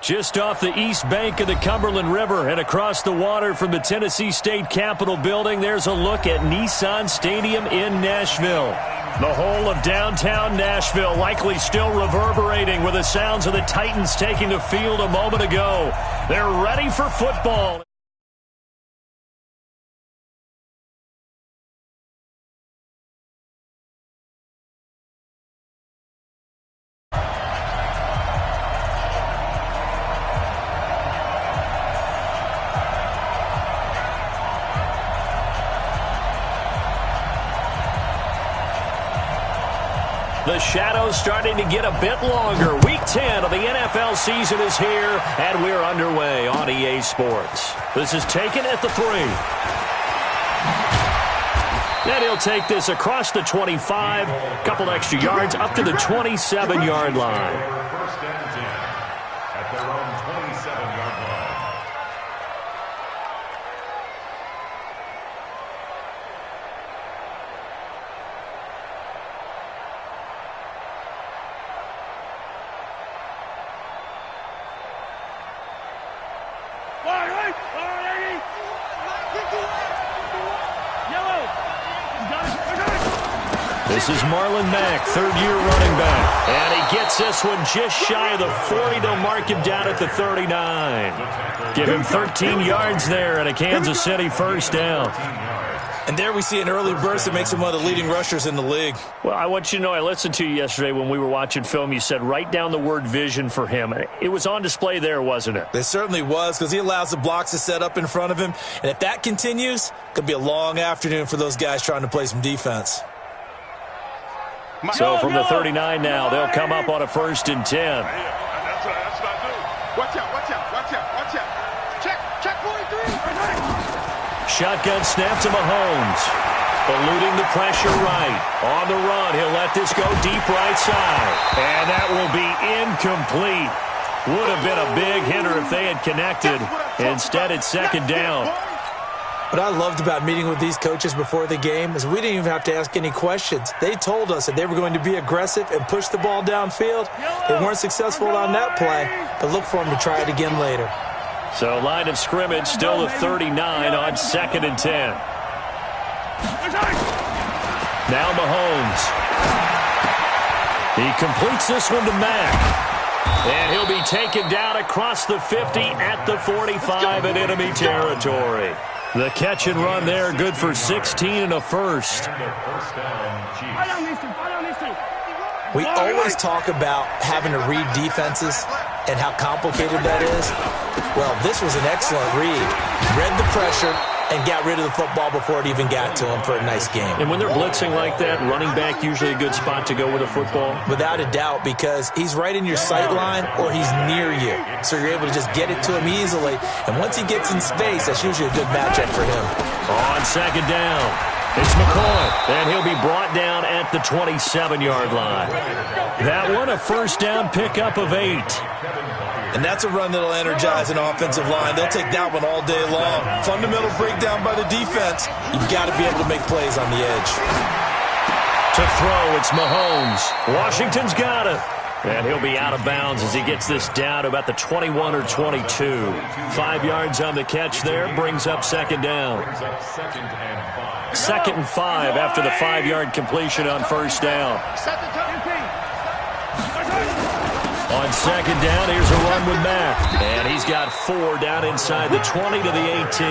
Just off the east bank of the Cumberland River and across the water from the Tennessee State Capitol building, there's a look at Nissan Stadium in Nashville. The whole of downtown Nashville likely still reverberating with the sounds of the Titans taking the field a moment ago. They're ready for football. The shadow's starting to get a bit longer. Week 10 of the NFL season is here, and we're underway on EA Sports. This is taken at the 3. And he'll take this across the 25, couple extra yards up to the 27-yard line. First and 10 at their own 27-yard line. This is Marlon Mack, third-year running back. And he gets this one just shy of the 40. They'll mark him down at the 39. Give him 13 yards there and a Kansas City first down. And there we see an early burst that makes him one of the leading rushers in the league. Well, I want you to know, I listened to you yesterday when we were watching film. You said write down the word vision for him. It was on display there, wasn't it? It certainly was, because he allows the blocks to set up in front of him. And if that continues, it could be a long afternoon for those guys trying to play some defense. So from the 39 now, they'll come up on a 1st and 10. That's what I do. Watch out. Check 43. Shotgun snap to Mahomes. Eluding the pressure right. On the run, he'll let this go deep right side. And that will be incomplete. Would have been a big hitter if they had connected. Instead, it's 2nd down. What I loved about meeting with these coaches before the game is we didn't even have to ask any questions. They told us that they were going to be aggressive and push the ball downfield. They weren't successful on that play, but look for them to try it again later. So line of scrimmage still the 39 on 2nd and 10. Now Mahomes. He completes this one to Mack. And he'll be taken down across the 50 at the 45 in enemy territory. The catch and run there, good for 16 and a first. We always talk about having to read defenses and how complicated that is. Well, this was an excellent read. Read the pressure and got rid of the football before it even got to him for a nice game. And when they're blitzing like that, running back usually a good spot to go with a football? Without a doubt, because he's right in your sight line or he's near you. So you're able to just get it to him easily. And once he gets in space, that's usually a good matchup for him. On 2nd down, it's McCoy. And he'll be brought down at the 27-yard line. That one, a first down pickup of 8. And that's a run that'll energize an offensive line. They'll take that one all day long. Fundamental breakdown by the defense. You've got to be able to make plays on the edge. To throw, it's Mahomes. Washington's got it. And he'll be out of bounds as he gets this down to about the 21 or 22. 5 yards on the catch there, brings up 2nd down. 2nd and 5 after the 5-yard completion on 1st down. On 2nd down, here's a run with Mack. And he's got 4 down inside the 20 to the 18.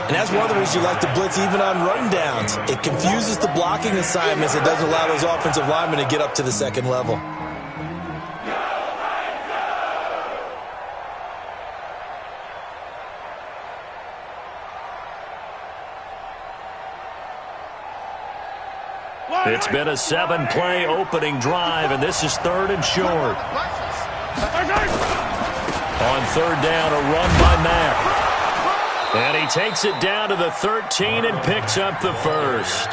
And that's one of the reasons you like to blitz even on run downs. It confuses the blocking assignments. It doesn't allow those offensive linemen to get up to the 2nd level. It's been a 7-play opening drive, and this is 3rd and short. On 3rd down, a run by Mack. And he takes it down to the 13 and picks up the first.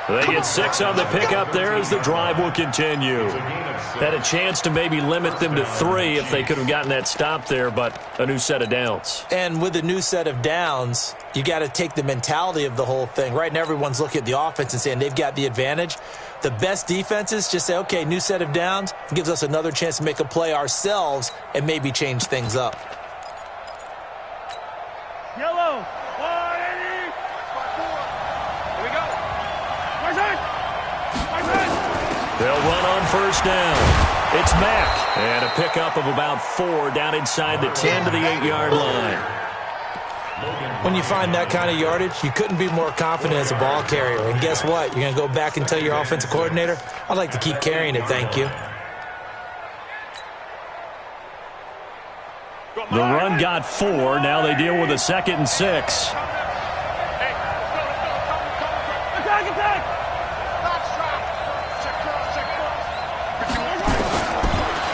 They get 6 on the pickup there as the drive will continue. Had a chance to maybe limit them to 3 if they could have gotten that stop there, but a new set of downs. And with a new set of downs, you got to take the mentality of the whole thing. Right now, everyone's looking at the offense and saying they've got the advantage. The best defenses just say, okay, new set of downs, gives us another chance to make a play ourselves and maybe change things up. Yellow. 180. Here we go. They'll run on first down. It's Mack. And a pickup of about 4 down inside the 10 to the 8-yard line. When you find that kind of yardage, you couldn't be more confident as a ball carrier. And guess what? You're going to go back and tell your offensive coordinator, I'd like to keep carrying it, thank you. The run got 4. Now they deal with a 2nd and 6.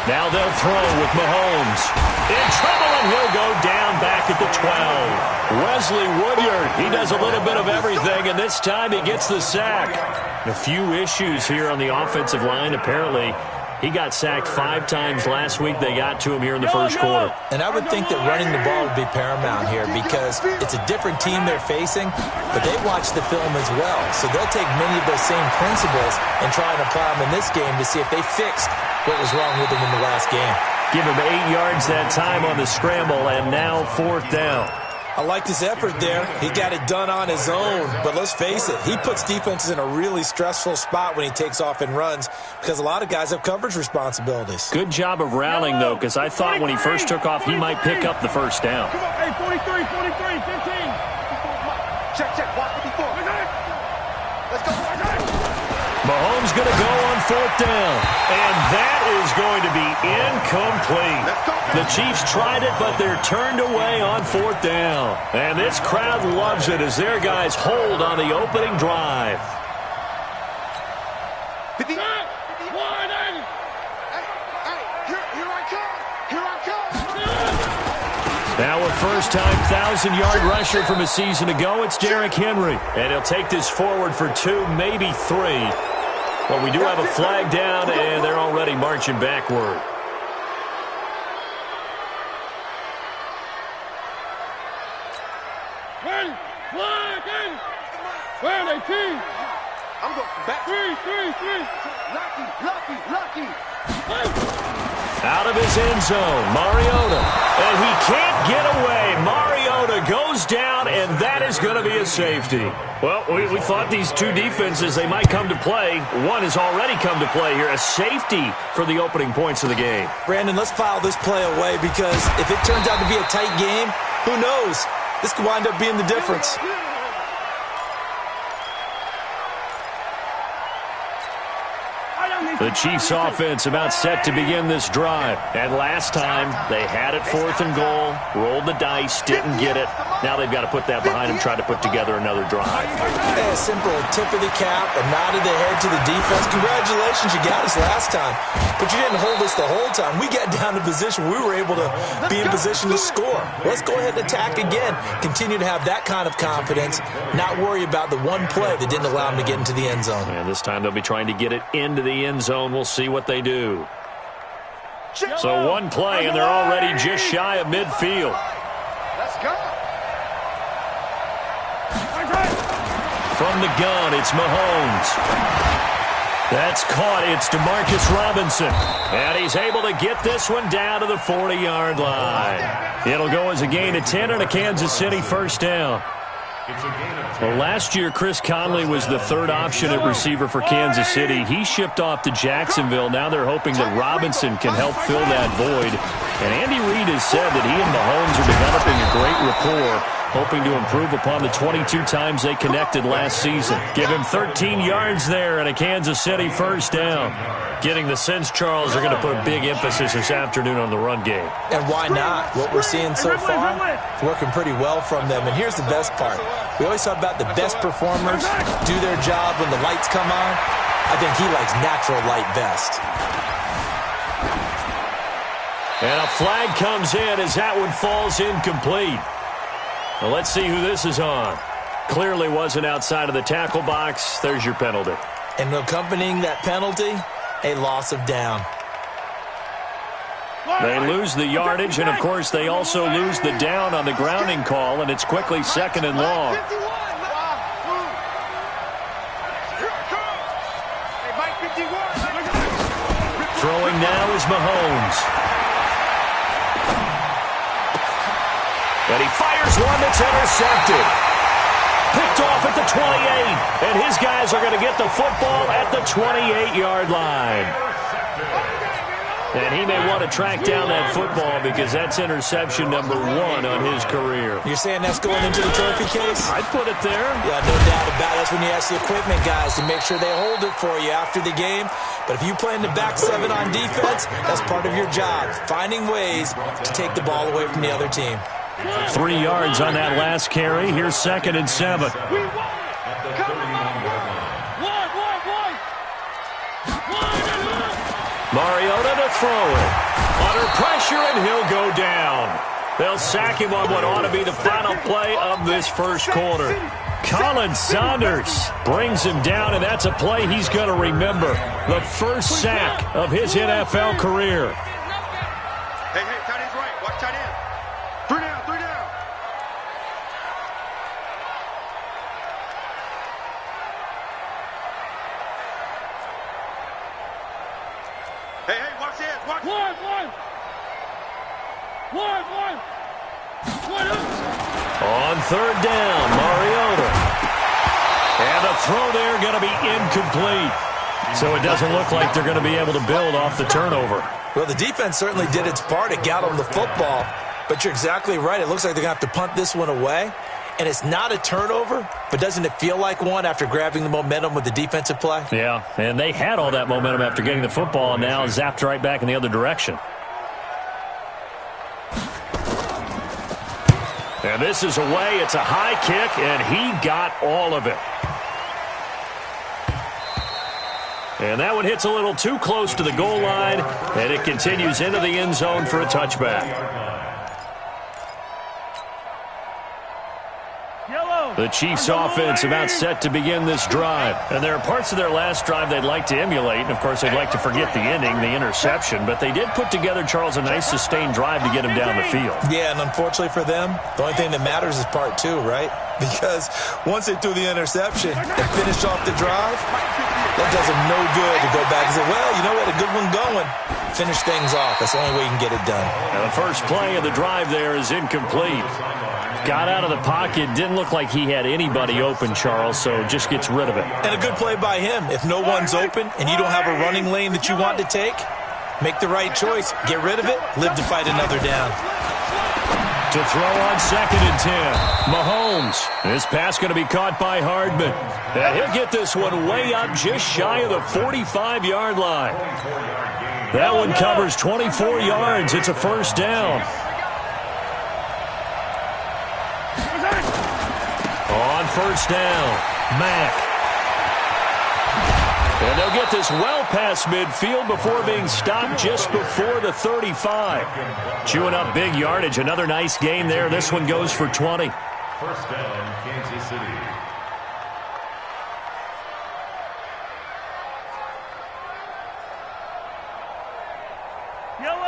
Now they'll throw with Mahomes. In trouble, and he'll go down back at the 12. Wesley Woodyard, he does a little bit of everything, and this time he gets the sack. A few issues here on the offensive line. Apparently, he got sacked 5 times last week. They got to him here in the first quarter. And I would think that running the ball would be paramount here because it's a different team they're facing, but they watch the film as well. So they'll take many of those same principles and try and apply them in this game to see if they fixed what was wrong with them in the last game. Give him 8 yards that time on the scramble, and now 4th down. I liked his effort there. He got it done on his own. But let's face it, he puts defenses in a really stressful spot when he takes off and runs because a lot of guys have coverage responsibilities. Good job of rallying, though, because I thought when he first took off, he might pick up the first down. Come on, hey, 43, 15. Check, 154. Let's go. Mahomes going to go on 4th down, and that is going to be incomplete. The Chiefs tried it, but they're turned away on 4th down. And this crowd loves it as their guys hold on the opening drive. Here I come. Now a first-time 1,000-yard rusher from a season ago, it's Derrick Henry. And he'll take this forward for 2, maybe 3. But we do have a flag down, and they're already marching backward. Where are they, team? I'm going back. 3. Lucky. Out of his end zone, Mariota. And he can't get away. Mariota goes down, and that is going to be a safety. Well, we thought these two defenses, they might come to play. One has already come to play here. A safety for the opening points of the game. Brandon, let's file this play away because if it turns out to be a tight game, who knows? This could wind up being the difference. The Chiefs offense about set to begin this drive. And last time, they had it 4th and goal, rolled the dice, didn't get it. Now they've got to put that behind them, try to put together another drive. A simple tip of the cap, a nod of the head to the defense. Congratulations, you got us last time. But you didn't hold us the whole time. We got down to position. We were able to be in position to score. Let's go ahead and attack again. Continue to have that kind of confidence, not worry about the one play that didn't allow them to get into the end zone. And this time they'll be trying to get it into the end zone. We'll see what they do. So one play, and they're already just shy of midfield. Let's go. From the gun, it's Mahomes. That's caught. It's Demarcus Robinson. And he's able to get this one down to the 40-yard line. It'll go as a gain of 10 and a Kansas City first down. Well, last year, Chris Conley was the third option at receiver for Kansas City. He shipped off to Jacksonville. Now they're hoping that Robinson can help fill that void. And Andy Reid has said that he and Mahomes are developing a great rapport, hoping to improve upon the 22 times they connected last season. Give him 13 yards there and a Kansas City first down. Getting the sense Charles are going to put a big emphasis this afternoon on the run game. And why not? What we're seeing so far is working pretty well from them. And here's the best part. We always talk about the best performers do their job when the lights come on. I think he likes natural light best. And a flag comes in as that one falls incomplete. Well, let's see who this is on. Clearly wasn't outside of the tackle box. There's your penalty. And accompanying that penalty, a loss of down. They lose the yardage, and, of course, they also lose the down on the grounding call, and it's quickly 2nd and long. Throwing now is Mahomes. And he fires one that's intercepted. Picked off at the 28. And his guys are going to get the football at the 28-yard line. And he may want to track down that football because that's interception number 1 on his career. You're saying that's going into the trophy case? I'd put it there. Yeah, no doubt about it. That's when you ask the equipment guys to make sure they hold it for you after the game. But if you play in the back 7 on defense, that's part of your job, finding ways to take the ball away from the other team. 3 yards on that last carry. Here's 2nd and 7. Mariota to throw it. Under pressure, and he'll go down. They'll sack him on what ought to be the final play of this first quarter. Colin Saunders brings him down, and that's a play he's going to remember. The first sack of his NFL career. Hey, tight end's right. Watch tight end. 3 down, 3 down. Hey, watch this. Watch. One. On 3rd down, Mariota. And the throw there going to be incomplete. So it doesn't look like they're going to be able to build off the turnover. Well, the defense certainly did its part. It got them the football. But you're exactly right. It looks like they're going to have to punt this one away. And it's not a turnover, but doesn't it feel like one after grabbing the momentum with the defensive play? Yeah, and they had all that momentum after getting the football, and now zapped right back in the other direction. And this is away. It's a high kick, and he got all of it. And that one hits a little too close to the goal line, and it continues into the end zone for a touchback. The Chiefs offense about set to begin this drive. And there are parts of their last drive they'd like to emulate. And, of course, they'd like to forget the ending, the interception. But they did put together, Charles, a nice sustained drive to get him down the field. Yeah, and unfortunately for them, the only thing that matters is part 2, right? Because once they threw the interception and finished off the drive, that does them no good to go back and say, well, you know what, a good one going. Finish things off. That's the only way you can get it done. Now, the first play of the drive there is incomplete. Got out of the pocket. Didn't look like he had anybody open, Charles, so just gets rid of it. And a good play by him. If no one's open and you don't have a running lane that you want to take, make the right choice. Get rid of it. Live to fight another down. To throw on 2nd and 10. Mahomes. This pass going to be caught by Hardman. And he'll get this one way up just shy of the 45-yard line. That one covers 24 yards. It's a first down. On first down, Mack. And they'll get this well past midfield before being stopped just before the 35. Chewing up big yardage. Another nice gain there. This one goes for 20. First down, Kansas City.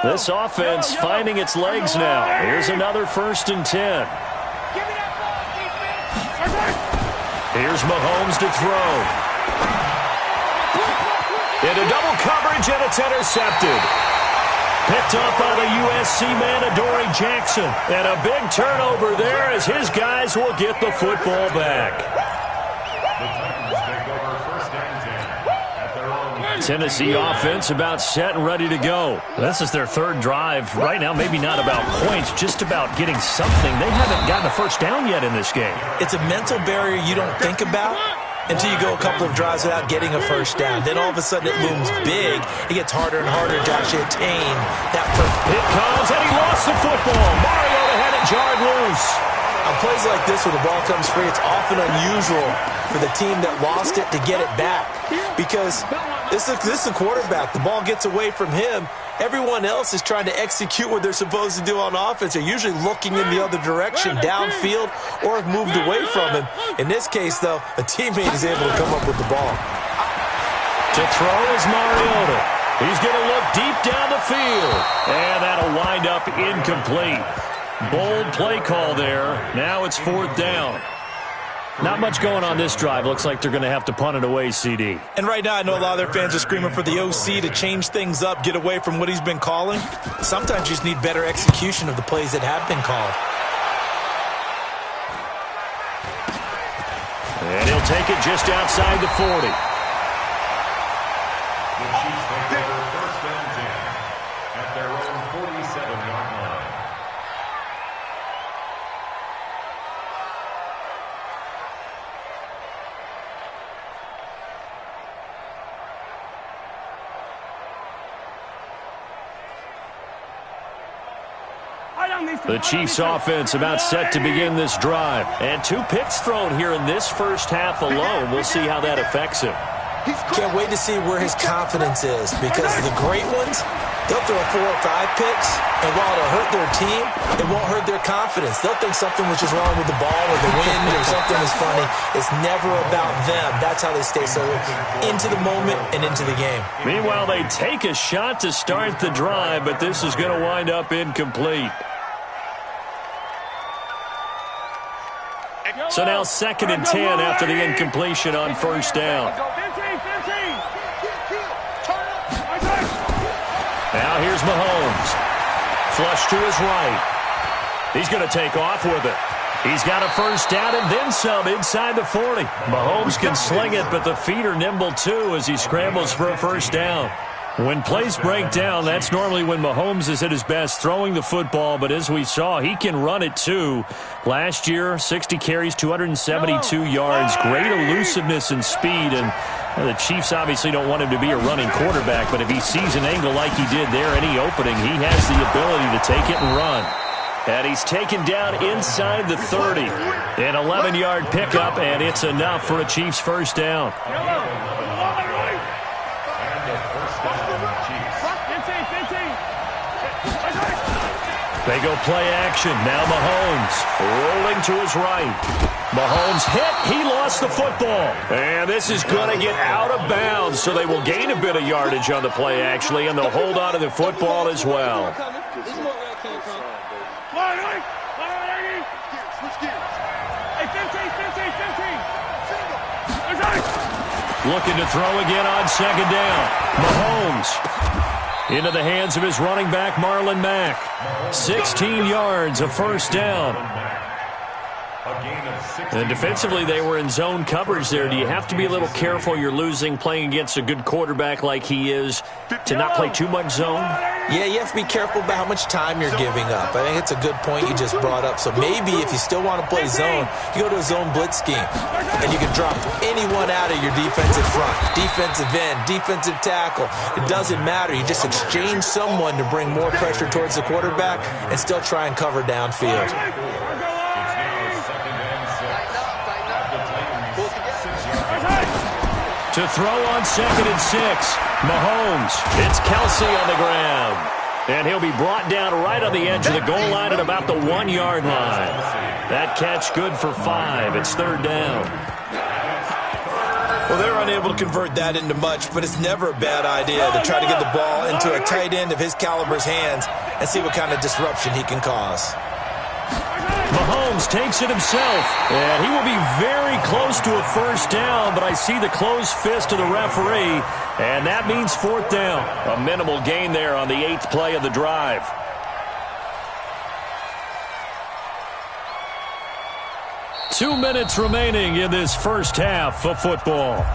This offense finding its legs now. Here's another 1st and 10. Here's Mahomes to throw. Into double coverage, and it's intercepted. Picked up by the USC man, Adoree Jackson. And a big turnover there as his guys will get the football back. The Titans take over 1st and 10 at their own. Tennessee offense about set and ready to go. This is their 3rd drive. Right now, maybe not about points, just about getting something. They haven't gotten a first down yet in this game. It's a mental barrier you don't think about until you go a couple of drives without getting a first down. Then all of a sudden it looms big. It gets harder and harder to actually attain that first. It comes, and he lost the football. Mariota had it jarred loose. On plays like this where the ball comes free, it's often unusual for the team that lost it to get it back. Because this is the quarterback. The ball gets away from him. Everyone else is trying to execute what they're supposed to do on offense. They're usually looking in the other direction, downfield, or have moved away from him. In this case, though, a teammate is able to come up with the ball. To throw is Mariota. He's going to look deep down the field. And that'll wind up incomplete. Bold play call there. Now it's 4th down. Not much going on this drive. Looks like they're going to have to punt it away, CD. And right now, I know a lot of their fans are screaming for the OC to change things up, get away from what he's been calling. Sometimes you just need better execution of the plays that have been called. And he'll take it just outside the 40. The Chiefs take over first down 10 at their own 47-yard line. The Chiefs offense about set to begin this drive. And 2 picks thrown here in this first half alone. We'll see how that affects him. Can't wait to see where his confidence is, because the great ones, they'll throw 4 or 5 picks, and while it'll hurt their team, it won't hurt their confidence. They'll think something was just wrong with the ball or the wind or something is funny. It's never about them. That's how they stay so into the moment and into the game. Meanwhile, they take a shot to start the drive, but this is going to wind up incomplete. So now 2nd and 10 after the incompletion on first down. Now here's Mahomes. Flush to his right. He's going to take off with it. He's got a first down and then some inside the 40. Mahomes can sling it, but the feet are nimble too as he scrambles for a first down. When plays break down, that's normally when Mahomes is at his best throwing the football, but as we saw, he can run it too. Last year, 60 carries, 272 yards, great elusiveness and speed, and the Chiefs obviously don't want him to be a running quarterback, but if he sees an angle like he did there, any opening, he has the ability to take it and run. And he's taken down inside the 30. An 11-yard pickup, and it's enough for a Chiefs first down. They go play action. Now Mahomes rolling to his right. Mahomes hit. He lost the football. And this is going to get out of bounds, so they will gain a bit of yardage on the play, actually, and they'll hold on to the football as well. Looking to throw again on 2nd down. Mahomes into the hands of his running back, Marlon Mack. 16 yards, a first down. And defensively, they were in zone coverage there. Do you have to be a little careful? You're losing playing against a good quarterback like he is to not play too much zone? Yeah, you have to be careful about how much time you're giving up. I think it's a good point you just brought up. So maybe if you still want to play zone, you go to a zone blitz scheme, and you can drop anyone out of your defensive front, defensive end, defensive tackle. It doesn't matter. You just exchange someone to bring more pressure towards the quarterback and still try and cover downfield. To throw on 2nd and 6. Mahomes. It's Kelsey on the ground. And he'll be brought down right on the edge of the goal line at about the 1-yard line. That catch good for 5. It's 3rd down. Well, they're unable to convert that into much, but it's never a bad idea to try to get the ball into a tight end of his caliber's hands and see what kind of disruption he can cause. Mahomes takes it himself, and he will be very close to a first down, but I see the closed fist of the referee, and that means 4th down. A minimal gain there on the 8th play of the drive. Two minutes remaining in this first half of football.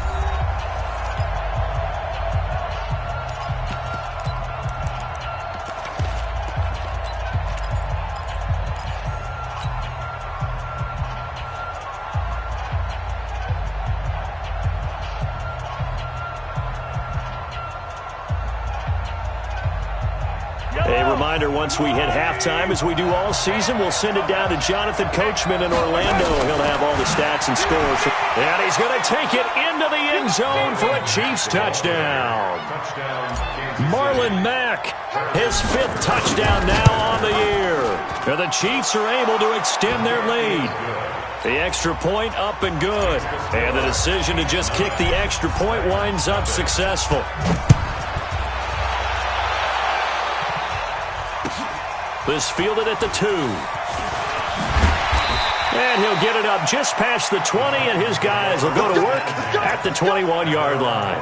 A reminder, once we hit halftime, as we do all season, we'll send it down to Jonathan Coachman in Orlando. He'll have all the stats and scores. And he's going to take it into the end zone for a Chiefs touchdown. Marlon Mack, his 5th touchdown now on the year. And the Chiefs are able to extend their lead. The extra point up and good. And the decision to just kick the extra point winds up successful. This fielded at the 2. And he'll get it up just past the 20, and his guys will go to work at the 21-yard line.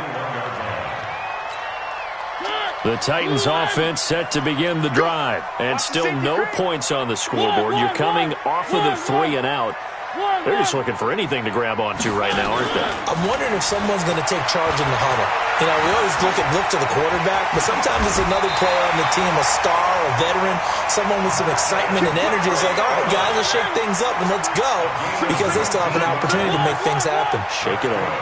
The Titans offense set to begin the drive, and still no points on the scoreboard. You're coming off of the 3 and out. They're just looking for anything to grab onto right now, aren't they? I'm wondering if someone's going to take charge in the huddle. You know, we always look to the quarterback, but sometimes it's another player on the team, a star, a veteran, someone with some excitement and energy. It's like, all right, guys, let's shake things up and let's go, because they still have an opportunity to make things happen. Shake it off.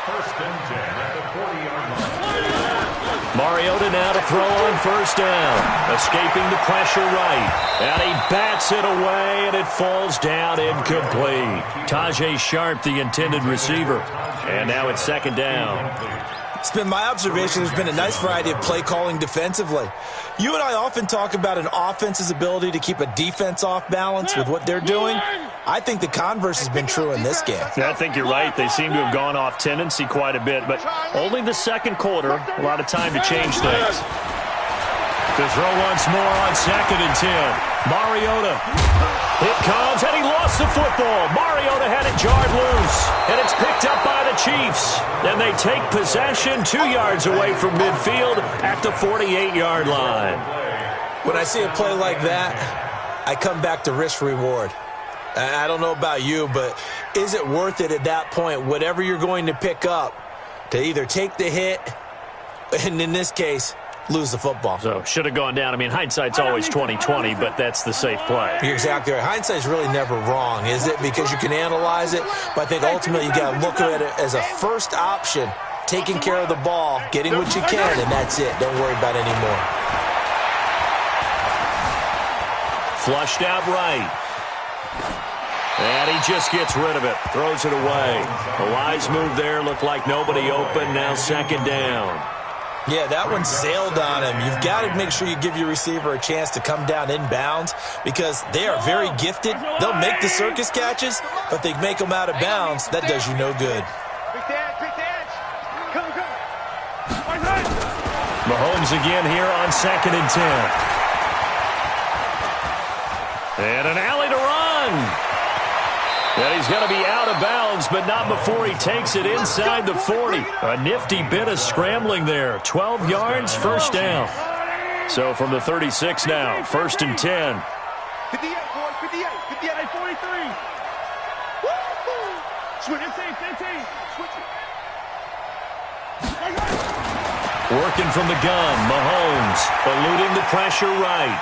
First and 10 at the 40-yard line. Mariota now to throw on first down. Escaping the pressure right. And he bats it away, and it falls down incomplete. Tajay Sharp, the intended receiver. And now it's second down. It's been my observation there's been a nice variety of play calling defensively. You and I often talk about an offense's ability to keep a defense off balance with what they're doing. I think the converse has been true in this game. Yeah, I think you're right. They seem to have gone off tendency quite a bit, but only the second quarter, a lot of time to change things. To throw once more on second and 10. Mariota. It comes, and he lost the football. Mariota had it jarred loose, and it's picked up by the Chiefs. And they take possession 2 yards away from midfield at the 48-yard line. When I see a play like that, I come back to risk-reward. I don't know about you, but is it worth it at that point, whatever you're going to pick up, to either take the hit, and in this case, lose the football? So, should have gone down. I mean, hindsight's always 20/20, but that's the safe play. You're exactly right. Hindsight's really never wrong, is it? Because you can analyze it, but I think ultimately you got to look at it as a first option, taking care of the ball, getting what you can, and that's it. Don't worry about it anymore. Flushed out right. And he just gets rid of it. Throws it away. A wise move there. Looked like nobody open. Now second down. Yeah, that one sailed on him. You've got to make sure you give your receiver a chance to come down inbounds because they are very gifted. They'll make the circus catches, but they make them out of bounds. That does you no good. Mahomes again here on second and 10. And an alley to run. And he's going to be out of bounds, but not before he takes it inside the 40. A nifty bit of scrambling there. 12 yards, first down. So from the 36 now, first and 10. 58, boy, 58, 58, 43. Switch it, 15. Switch it. Working from the gun, Mahomes eluding the pressure right.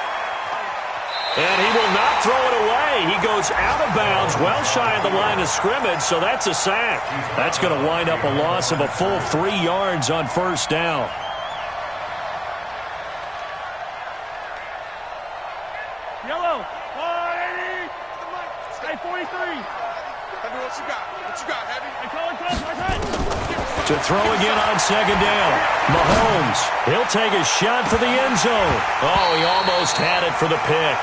And he will not throw it away. He goes out of bounds, well shy of the line of scrimmage, so that's a sack. That's going to wind up a loss of a full 3 yards on first down. Yellow, 180. Stay 43. Heavy, what you got? What you got, Heavy? I call it. To throw again on second down. Mahomes, he'll take a shot for the end zone. Oh, he almost had it for the pick.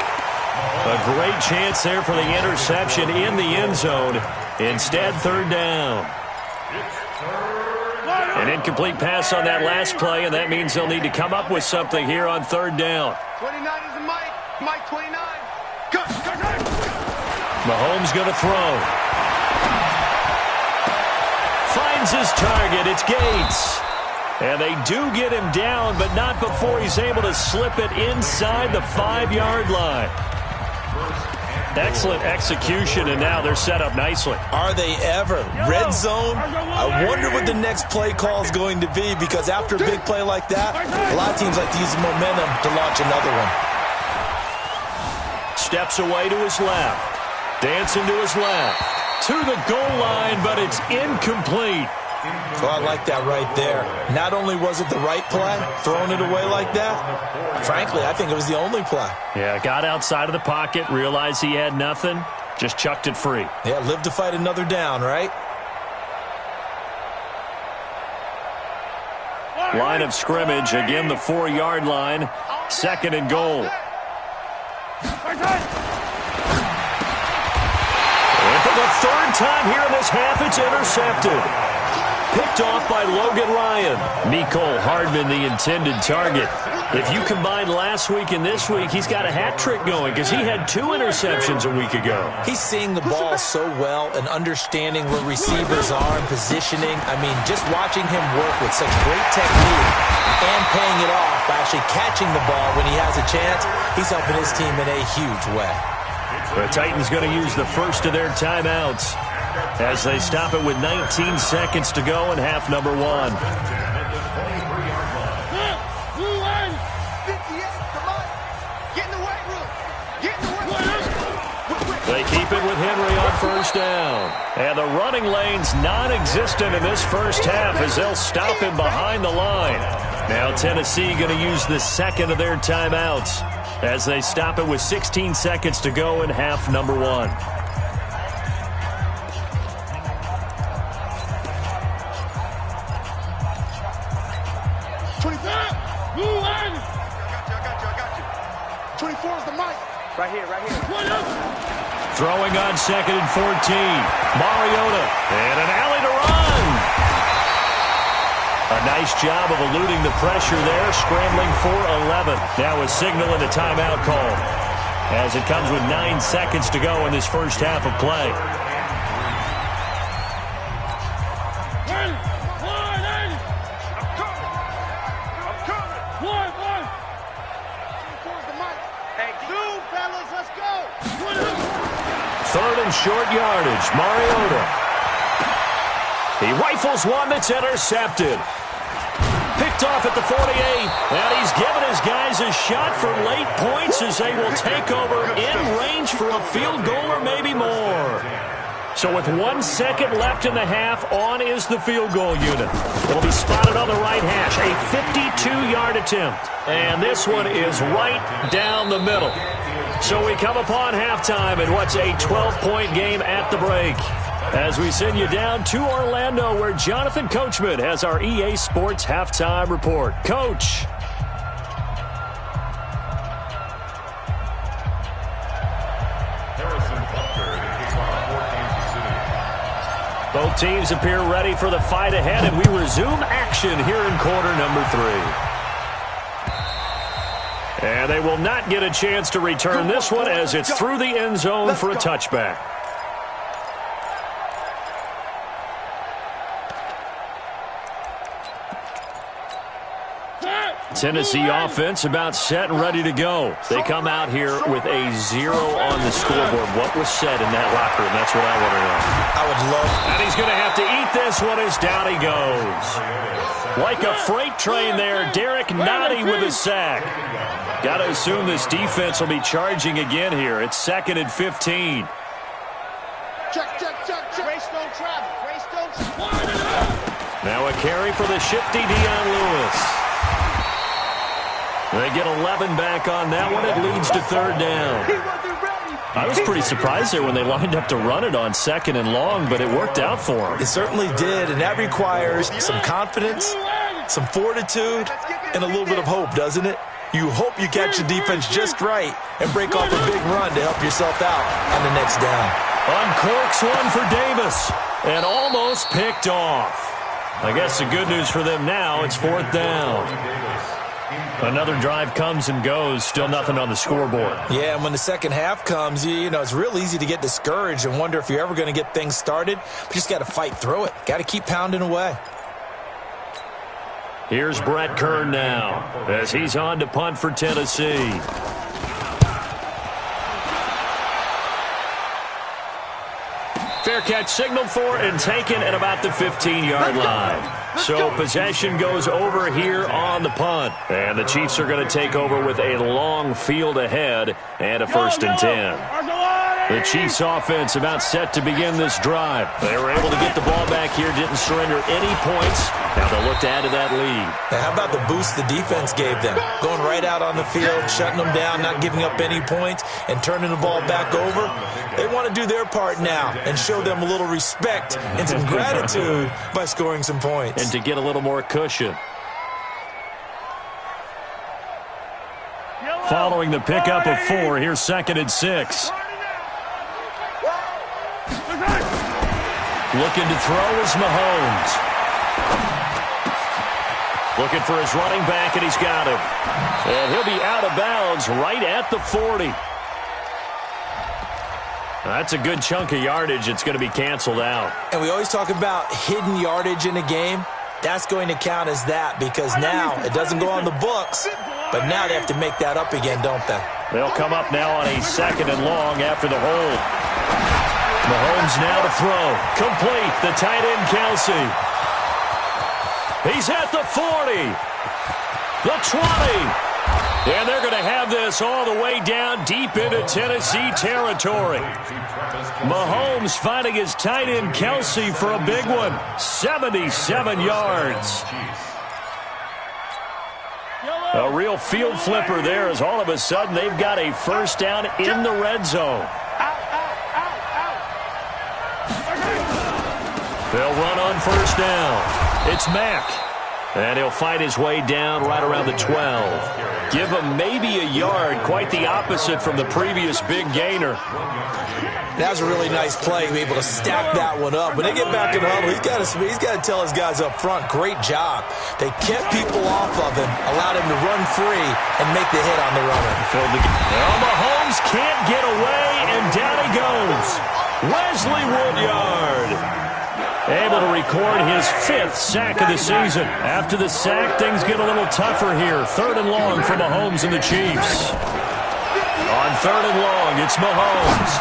A great chance there for the interception in the end zone. Instead, third down. An incomplete pass on that last play, and that means they'll need to come up with something here on third down. 29 is a Mike. Mike 29. Go. Mahomes going to throw. Finds his target. It's Gates. And they do get him down, but not before he's able to slip it inside the 5-yard line. Excellent execution, and now they're set up nicely. Are they ever? Red zone? I wonder what the next play call is going to be because after a big play like that, a lot of teams like to use the momentum to launch another one. Steps away to his left. Dancing to his left. To the goal line, but it's incomplete. Well, I like that right there. Not only was it the right play, throwing it away like that, frankly, I think it was the only play. Yeah, got outside of the pocket, realized he had nothing, just chucked it free. Yeah, live to fight another down, right? Line of scrimmage, again the 4-yard line, second and goal. And for the third time here in this half, it's intercepted. Picked off by Logan Ryan. Mecole Hardman, the intended target. If you combine last week and this week, he's got a hat trick going because he had 2 interceptions a week ago. He's seeing the ball so well and understanding where receivers are and positioning. I mean, just watching him work with such great technique and paying it off by actually catching the ball when he has a chance, he's helping his team in a huge way. The Titans going to use the first of their timeouts as they stop it with 19 seconds to go in half number 1. They keep it with Henry on first down. And the running lane's non-existent in this first half as they'll stop him behind the line. Now Tennessee going to use the second of their timeouts as they stop it with 16 seconds to go in half number 1. Throwing on 2nd and 14. Mariota. And an alley to run. A nice job of eluding the pressure there, scrambling for 11. Now a signal and a timeout call as it comes with 9 seconds to go in this first half of play. Third and short yardage. Mariota. He rifles one that's intercepted. Picked off at the 48. And he's given his guys a shot for late points as they will take over in range for a field goal or maybe more. So with 1 second left in the half, on is the field goal unit. It'll be spotted on the right hash. A 52-yard attempt. And this one is right down the middle. So we come upon halftime in what's a 12-point game at the break. As we send you down to Orlando, where Jonathan Coachman has our EA Sports Halftime Report. Coach. Both teams appear ready for the fight ahead, and we resume action here in quarter number 3. And they will not get a chance to return this one as it's through the end zone for a touchback. Tennessee offense about set and ready to go. They come out here with a 0 on the scoreboard. What was said in that locker room? That's what I want to know. I would love. And he's going to have to eat this one as down he goes. Like a freight train there, Derek Nottie with a sack. Got to assume this defense will be charging again here. It's 2nd and 15. Check. Race don't travel. Now a carry for the shifty Dion Lewis. They get 11 back on that one. It leads to 3rd down. I was pretty surprised there when they lined up to run it on 2nd and long, but it worked out for them. It certainly did, and that requires some confidence, some fortitude, and a little bit of hope, doesn't it? You hope you catch the defense just right and break off a big run to help yourself out on the next down. Uncorks one for Davis, and almost picked off. I guess the good news for them now, it's 4th down. Another drive comes and goes, still nothing on the scoreboard. Yeah, and when the second half comes, you know, it's real easy to get discouraged and wonder if you're ever going to get things started. But you just got to fight through it. Got to keep pounding away. Here's Brett Kern now as he's on to punt for Tennessee. Fair catch signaled for and taken at about the 15-yard line. So possession goes over here on the punt. And the Chiefs are going to take over with a long field ahead and a 1st and 10. The Chiefs offense about set to begin this drive. They were able to get the ball back here, didn't surrender any points. Now they'll look to add to that lead. Now how about the boost the defense gave them? Going right out on the field, shutting them down, not giving up any points, and turning the ball back over. They want to do their part now and show them a little respect and some gratitude by scoring some points. And to get a little more cushion. Following the pickup of 4, here's 2nd and 6. Looking to throw is Mahomes. Looking for his running back, and he's got him. And he'll be out of bounds right at the 40. That's a good chunk of yardage. It's going to be canceled out. And we always talk about hidden yardage in a game. That's going to count as that because now it doesn't go on the books, but now they have to make that up again, don't they? They'll come up now on a 2nd and long after the hold. Mahomes now to throw. Complete. The tight end, Kelce. He's at the 40. The 20. And they're going to have this all the way down deep into Tennessee territory. Mahomes finding his tight end, Kelce, for a big one. 77 yards. A real field flipper there as all of a sudden they've got a first down in the red zone. They'll run on first down. It's Mack. And he'll fight his way down right around the 12. Give him maybe a yard, quite the opposite from the previous big gainer. That was a really nice play, be able to stack that one up. When they get back in the huddle, he's got to tell his guys up front, great job. They kept people off of him, allowed him to run free and make the hit on the runner. Well, Mahomes can't get away, and down he goes. Wesley Woodyard. Able to record his 5th sack of the season. After the sack, things get a little tougher here. 3rd and long for Mahomes and the Chiefs. On 3rd and long, it's Mahomes.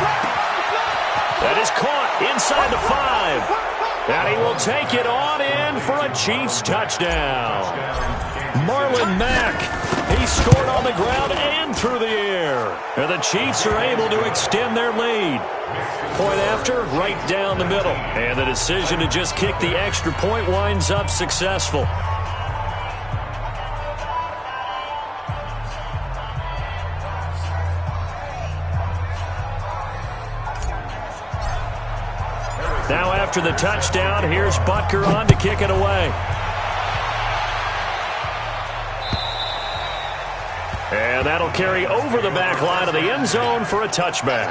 That is caught inside the 5. And he will take it on in for a Chiefs touchdown. Marlon Mack. He scored on the ground and through the air. And the Chiefs are able to extend their lead. Point after, right down the middle. And the decision to just kick the extra point winds up successful. Now after the touchdown, here's Butker on to kick it away. And that'll carry over the back line of the end zone for a touchback.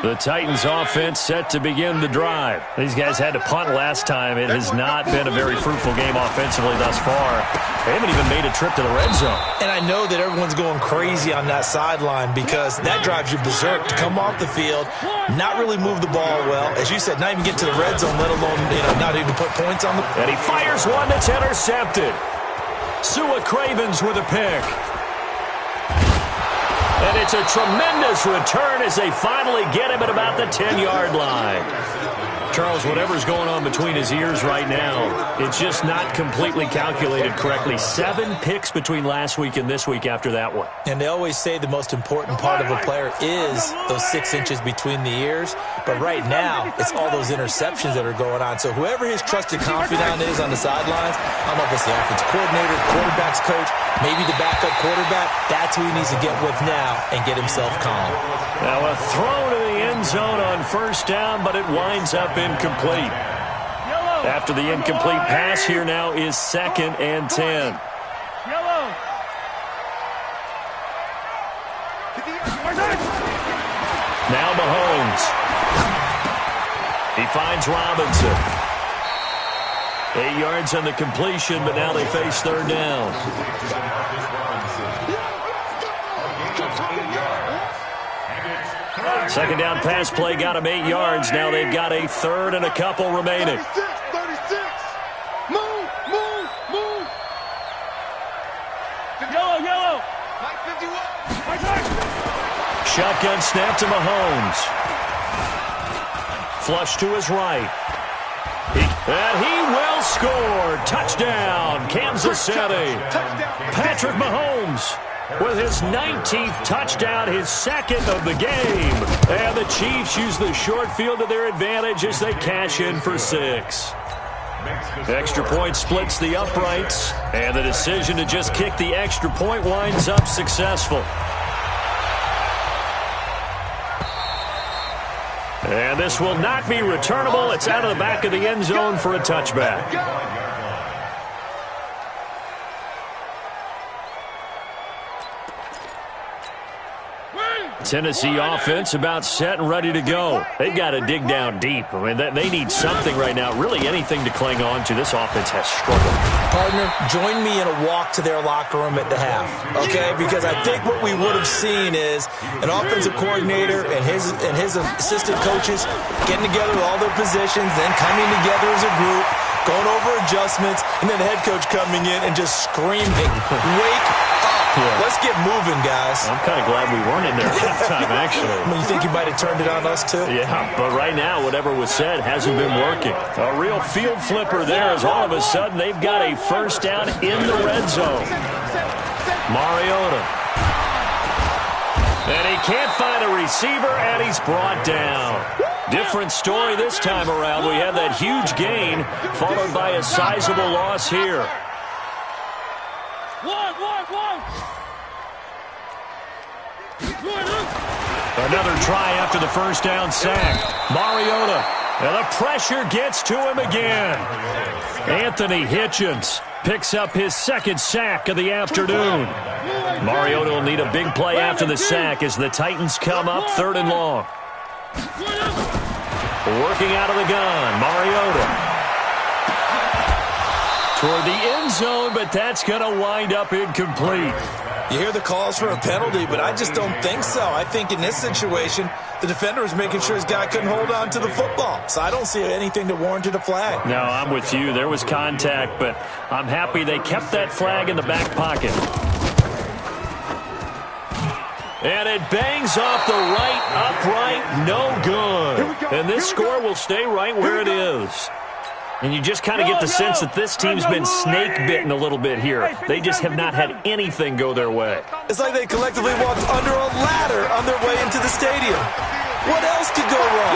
The Titans offense set to begin the drive. These guys had to punt last time. It has not been a very fruitful game offensively thus far. They haven't even made a trip to the red zone. And I know that everyone's going crazy on that sideline because that drives you berserk to come off the field, not really move the ball well. As you said, not even get to the red zone, let alone not even put points on the... And he fires one that's intercepted. Sua Cravens with a pick. And it's a tremendous return as they finally get him at about the 10-yard line. Charles, whatever's going on between his ears right now, it's just not completely calculated correctly. 7 picks between last week and this week after that one. And they always say the most important part of a player is those 6 inches between the ears. But right now, it's all those interceptions that are going on. So whoever his trusted confidant is on the sidelines, I don't know if it's the offensive coordinator, quarterback's coach, maybe the backup quarterback, that's who he needs to get with now and get himself calm. Now a throw to the end zone on first down, but it winds up incomplete. After the incomplete pass, here now is 2nd and 10. Now Mahomes. He finds Robinson. 8 yards on the completion, but now they face 3rd down. Second down pass play got him 8 yards. Now they've got a 3rd and a couple remaining. 36. Move. Yellow. Mike 51. Shotgun snap to Mahomes. Flush to his right. And he will score. Touchdown, Kansas City. Patrick Mahomes with his 19th touchdown, his 2nd of the game. And the Chiefs use the short field to their advantage as they cash in for 6. Extra point splits the uprights, and the decision to just kick the extra point winds up successful. And this will not be returnable. It's out of the back of the end zone for a touchback. Tennessee offense about set and ready to go. They've got to dig down deep. I mean, they need something right now, really anything to cling on to. This offense has struggled. Partner, join me in a walk to their locker room at the half, okay? Because I think what we would have seen is an offensive coordinator and his assistant coaches getting together with all their positions, then coming together as a group, going over adjustments, and then the head coach coming in and just screaming, wake up. Yeah. Let's get moving, guys. I'm kind of glad we weren't in there at halftime, actually. You think you might have turned it on us, too? Yeah, but right now, whatever was said hasn't been working. A real field flipper there as all of a sudden they've got a first down in the red zone. Mariota. And he can't find a receiver, and he's brought down. Different story this time around. We had that huge gain, followed by a sizable loss here. Another try after the first down sack. Mariota. And the pressure gets to him again. Anthony Hitchens picks up his second sack of the afternoon. Mariota will need a big play after the sack as the Titans come up 3rd and long. Working out of the gun, Mariota. Toward the end zone, but that's going to wind up incomplete. You hear the calls for a penalty, but I just don't think so. I think in this situation, the defender was making sure his guy couldn't hold on to the football. So I don't see anything that warranted a flag. No, I'm with you. There was contact, but I'm happy they kept that flag in the back pocket. And it bangs off the right upright, no good. And this score will stay right where it is. And you just kind of get the sense that this team's been snake-bitten a little bit here. They just have not had anything go their way. It's like they collectively walked under a ladder on their way into the stadium. What else could go wrong?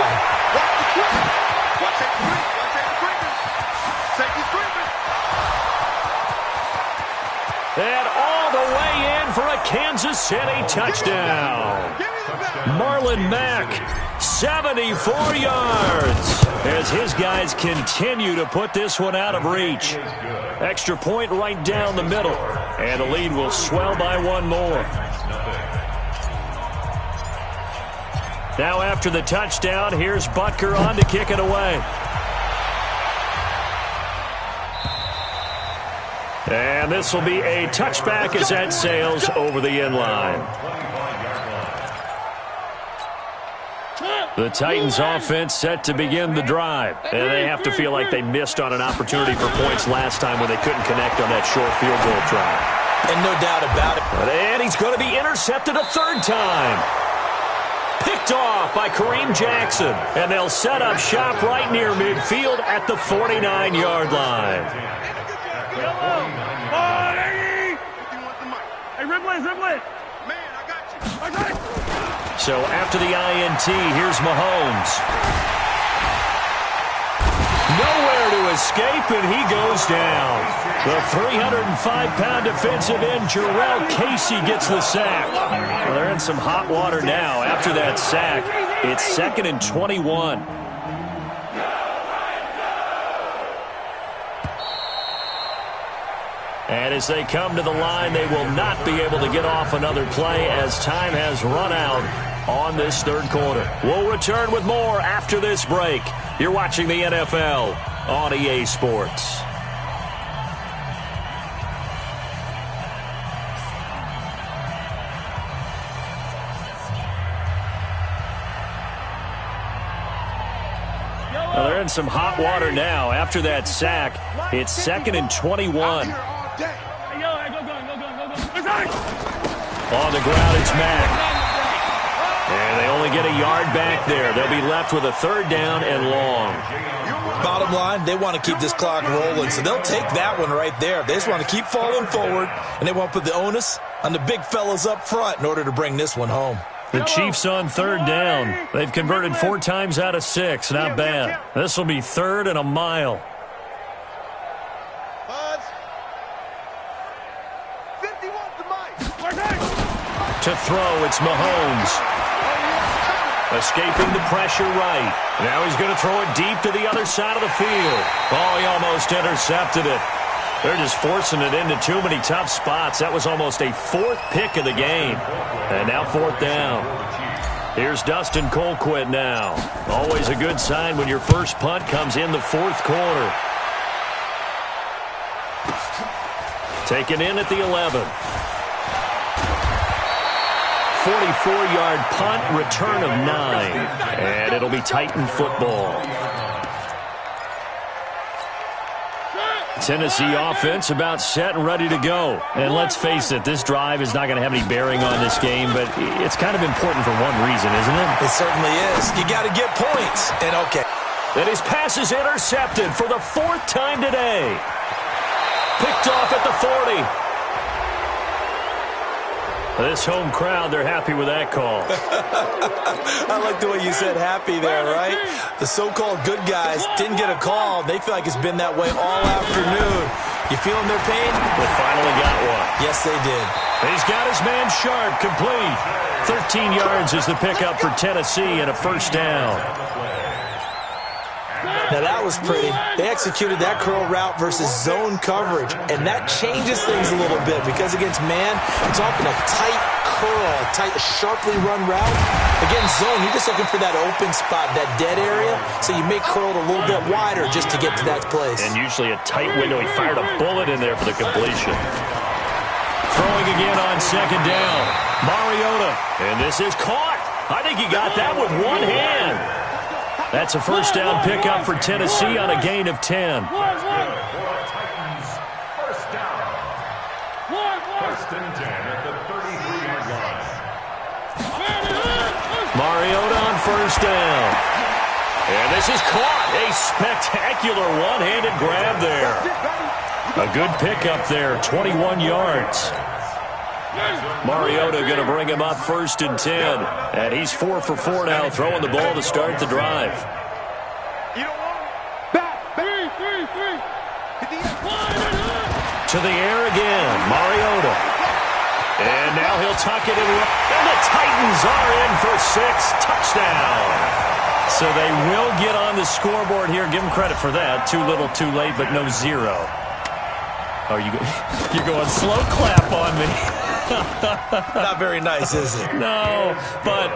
And all the way in for a Kansas City touchdown. Marlon Mack, 74 yards, as his guys continue to put this one out of reach. Extra point right down the middle, and the lead will swell by one more. Now after the touchdown, here's Butker on to kick it away. And this will be a touchback as that sails over the end line. The Titans offense set to begin the drive. And they have to feel like they missed on an opportunity for points last time when they couldn't connect on that short field goal try. And no doubt about it. And he's going to be intercepted a third time. Picked off by Kareem Jackson. And they'll set up shop right near midfield at the 49-yard line. Hey, Ribley. Man, I got you. So after the INT, here's Mahomes. Nowhere to escape, and he goes down. The 305-pound defensive end, Jarrell Casey, gets the sack. Well, they're in some hot water now. After that sack, it's 2nd and 21. And as they come to the line, they will not be able to get off another play as time has run out on this third quarter. We'll return with more after this break. You're watching the NFL on EA Sports. Well, they're in some hot water now. After that sack, it's 2nd and 21. On the ground, it's Mack. And they only get a yard back there. They'll be left with a 3rd down and long. Bottom line, they want to keep this clock rolling, so they'll take that one right there. They just want to keep falling forward, and they want to put the onus on the big fellas up front in order to bring this one home. The Chiefs on 3rd down. They've converted 4 times out of 6. Not bad. This will be 3rd and a mile. To throw, it's Mahomes. Escaping the pressure right. Now he's going to throw it deep to the other side of the field. Oh, he almost intercepted it. They're just forcing it into too many tough spots. That was almost a 4th pick of the game. And now 4th down. Here's Dustin Colquitt now. Always a good sign when your first punt comes in the fourth quarter. Taken in at the 11. 44-yard punt, return of 9. And it'll be Titan football. Tennessee offense about set and ready to go. And let's face it, this drive is not going to have any bearing on this game, but it's kind of important for one reason, isn't it? It certainly is. You got to get points. And okay. And his pass is intercepted for the 4th time today. Picked off at the 40. This home crowd, they're happy with that call. I like the way you said happy there, right? The so-called good guys didn't get a call. They feel like it's been that way all afternoon. You feeling their pain? They finally got one. Yes, they did. He's got his man Sharp complete. 13 yards is the pickup for Tennessee and a first down. Now, that was pretty. They executed that curl route versus zone coverage, and that changes things a little bit because against man, it's often a tight curl, tight, sharply run route. Against zone, you're just looking for that open spot, that dead area, so you make curl a little bit wider just to get to that place. And usually a tight window. He fired a bullet in there for the completion. Throwing again on second down. Mariota, and this is caught. I think he got that with one hand. That's a first down pickup for Tennessee on a gain of 10. First down. First and 10 at the 33-yard line. Mariota on first down. And this is caught. A spectacular one-handed grab there. A good pickup there, 21 yards. Mariota going to bring him up first and 10. And he's 4 for 4 now, throwing the ball to start the drive. To the air again, Mariota. And now he'll tuck it in. And the Titans are in for 6. Touchdown. So they will get on the scoreboard here. Give them credit for that. Too little, too late, but no 0. Oh, you're going slow clap on me. Not very nice, is it? No, but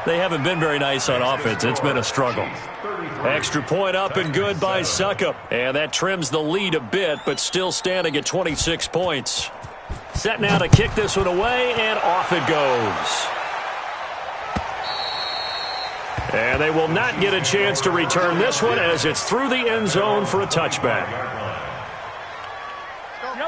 they haven't been very nice on offense. It's been a struggle. Extra point up and good by Succop. And that trims the lead a bit, but still standing at 26 points. Set now to kick this one away, and off it goes. And they will not get a chance to return this one as it's through the end zone for a touchback.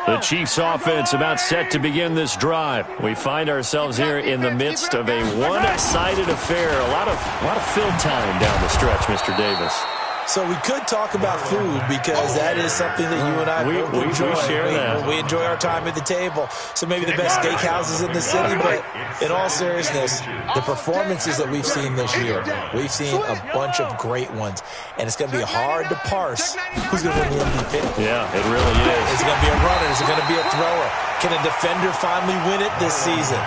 The Chiefs offense about set to begin this drive. We find ourselves here in the midst of a one-sided affair. A lot of fill time down the stretch, Mr. Davis. So we could talk about food because that is something that you and I both enjoy. We share that. We enjoy our time at the table. So maybe the best steakhouses in the city, but in all seriousness, the performances that we've seen this year, we've seen a bunch of great ones, and it's going to be hard to parse who's going to win the MVP. Yeah, it really is. Is it going to be a runner? Is it going to be a thrower? Can a defender finally win it this season?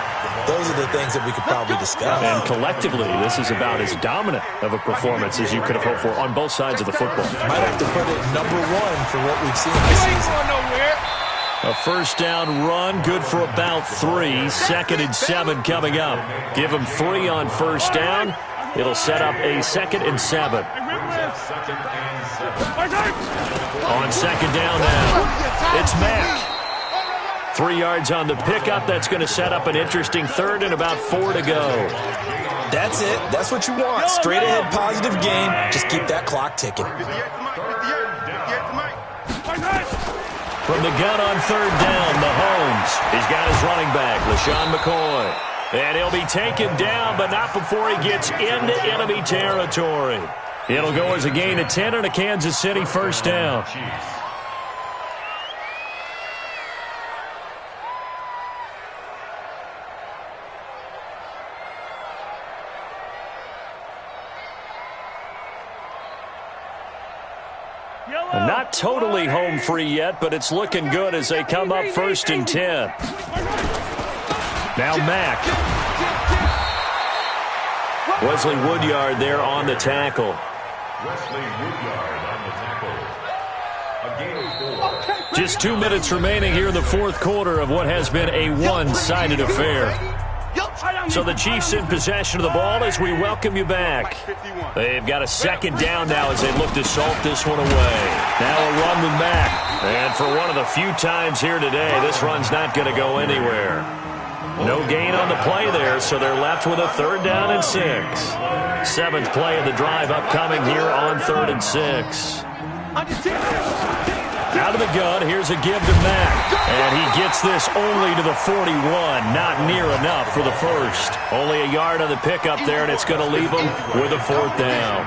Those are the things that we could probably discuss. And collectively, this is about as dominant of a performance as you could have hoped for on both sides of the football. Might have to put it number 1 for what we've seen this season. A first down run, good for about 3. 2nd and 7 coming up. Give them 3 on first down. It'll set up a 2nd and 7. On second down now, it's Mack. 3 yards on the pickup. That's going to set up an interesting 3rd and about 4 to go. That's it. That's what you want. Straight ahead, positive gain. Just keep that clock ticking. From the gun on 3rd down, Mahomes. He's got his running back, LaShawn McCoy. And he'll be taken down, but not before he gets into enemy territory. It'll go as a gain of 10 and a Kansas City first down. Not totally home free yet, but it's looking good as they come up 1st and 10. Now Mack. Wesley Woodyard there on the tackle. Wesley Woodyard on the tackle. A gain of 4. Just 2 minutes remaining here in the fourth quarter of what has been a one-sided affair. So the Chiefs in possession of the ball as we welcome you back. They've got a second down now as they look to salt this one away. Now a run with Mack. And for one of the few times here today, this run's not going to go anywhere. No gain on the play there, so they're left with a 3rd down and 6. 7th play of the drive upcoming here on 3rd and 6. Out of the gun, here's a give to Mack. And he gets this only to the 41. Not near enough for the first. Only a yard on the pickup there, and it's going to leave him with a 4th down.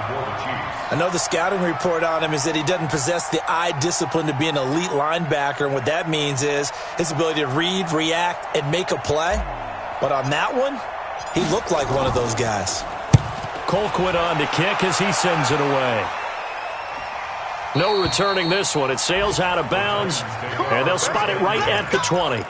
I know the scouting report on him is that he doesn't possess the eye discipline to be an elite linebacker, and what that means is his ability to read, react, and make a play. But on that one, he looked like one of those guys. Colquitt on to kick as he sends it away. No returning this one. It sails out of bounds, and they'll spot it right at the 20.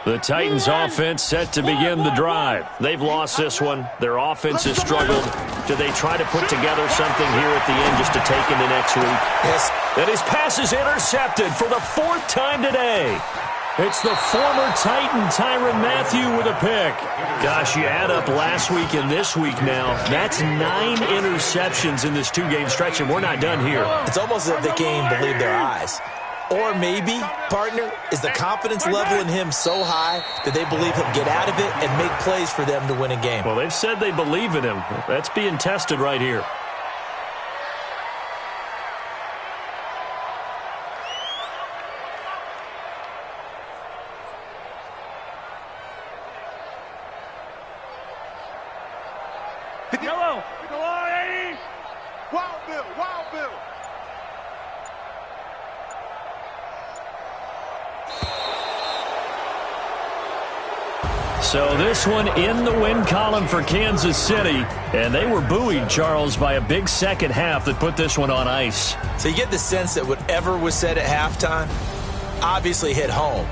The Titans offense set to begin the drive. They've lost this one. Their offense has struggled. Do they try to put together something here at the end just to take into next week? Yes. And his pass is intercepted for the 4th time today. It's the former Titan Tyrann Mathieu with a pick. Gosh, you add up last week and this week now. That's 9 interceptions in this 2-game stretch, and we're not done here. It's almost as if they can't even believe their eyes. Or maybe, partner, is the confidence level in him so high that they believe he'll get out of it and make plays for them to win a game. Well, they've said they believe in him. That's being tested right here. Yellow. Come on, 80. Wild Bill, Wild Bill. So this one in the win column for Kansas City, and they were buoyed, Charles, by a big second half that put this one on ice. So you get the sense that whatever was said at halftime obviously hit home.